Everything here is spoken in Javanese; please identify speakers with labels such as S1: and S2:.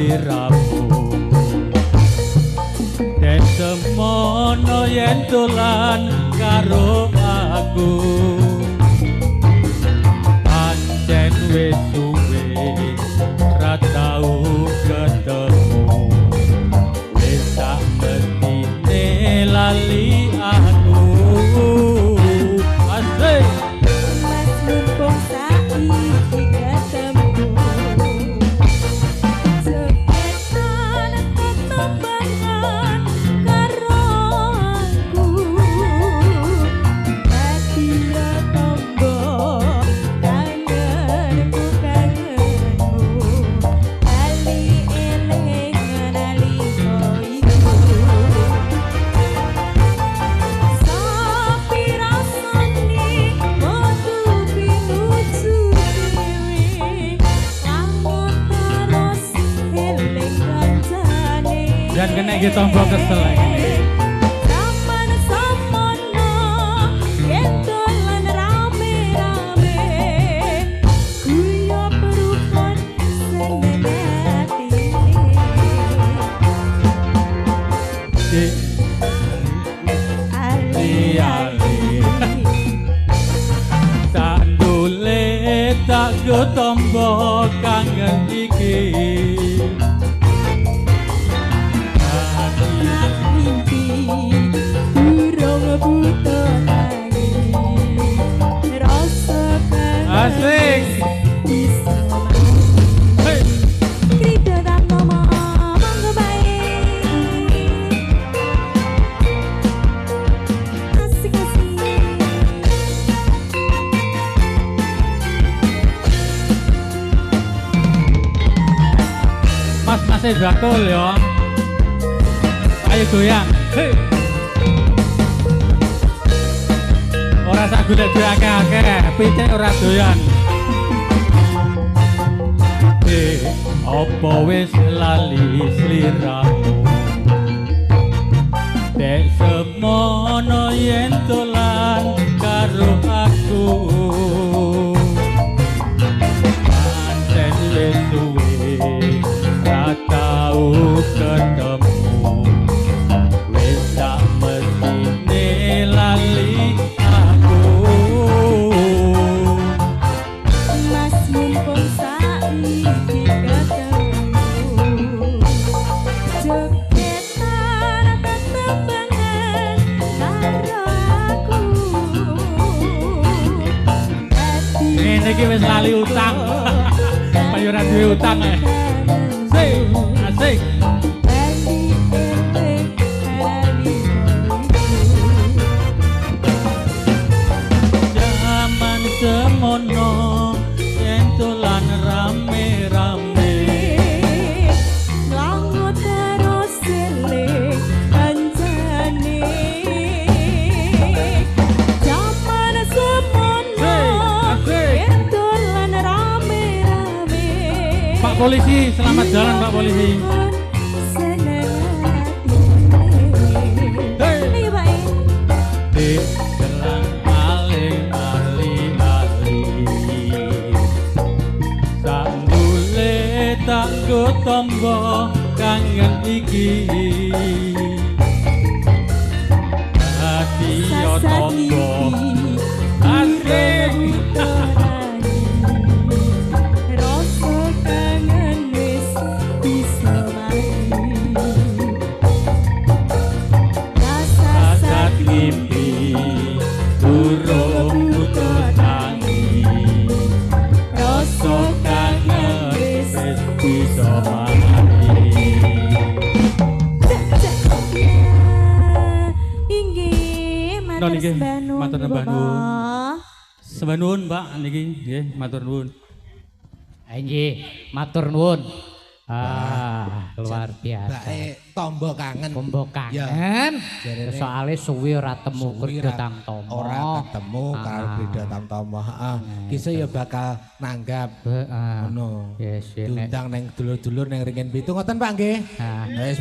S1: sliramu den semono yen dolan karo aku pancen wis suwe ra tau ketemu wis tak mestine lali aku asik
S2: Mas mumpung saiki ketemu Jepetan ketembangan karo aku Dadi ya tombo kangenku kangenmu Ali eling nalika iku Sapi rasane nutupi lucu dhewe Lamun terus eling kancane
S1: dan kena iki tombo kesel ini
S2: Zaman semono yen dolan rame-rame Guyo perukon senenati
S1: Ali tak dule tak go tombo kangen iki
S2: mimpi burung buta tangi rasa
S1: asik
S2: bisa
S1: hey.
S2: krida tak ngomong mangga bae asik-asik
S1: Mas masih bakul ya ayo goyang hey. Ora sak golek duwe akeh-akeh pitik ora doyan apa wis lali sliramu dek semono yen dolan karo aku pancen wis suwe ra tau ketemu wis tak mestine lali aku
S2: Mas mumpung saiki ketemu Jepetan ketembangan karo aku
S1: ini iki wis lali utang payu ora duwe utang asik asik zaman semono yen dolan rame-rame
S2: Lango terus eling kancane Zaman semono yen dolan rame-rame
S1: Pak Polisi selamat jalan Pak Polisi
S2: Ayo Pak
S1: di jalan ali-ali sandule tak go tombo kangen iki hati yo tombo asik
S2: Rasa kangen wis bisa mati
S1: Saat mimpi burung butuh tangi rasa kangen wis bisa mati
S2: Inggih
S1: Non, nggih,
S2: matur
S1: matur
S2: nuwun
S1: nuwun.
S2: Bapak.
S1: Sembah nuwun Mbak niki nggih matur nuwun.
S3: Nggih, matur nuwun. Luar biasa.
S4: Bae tombo kangen.
S3: Tombo
S4: Ya.
S3: kangen.
S4: Jarene
S3: Soale suwi ora temu
S4: suwi
S3: kerja
S4: ra-
S3: tang tomo.
S4: Ora ketemu karo beda tang tomo. Heeh. Kisah ya bakal nanggap
S3: Heeh.
S4: ngono.
S3: Yes, nek.
S4: Diundang neng dulur-dulur neng ringin pitu ngoten Pak nggih.
S3: Nah,
S4: Wis,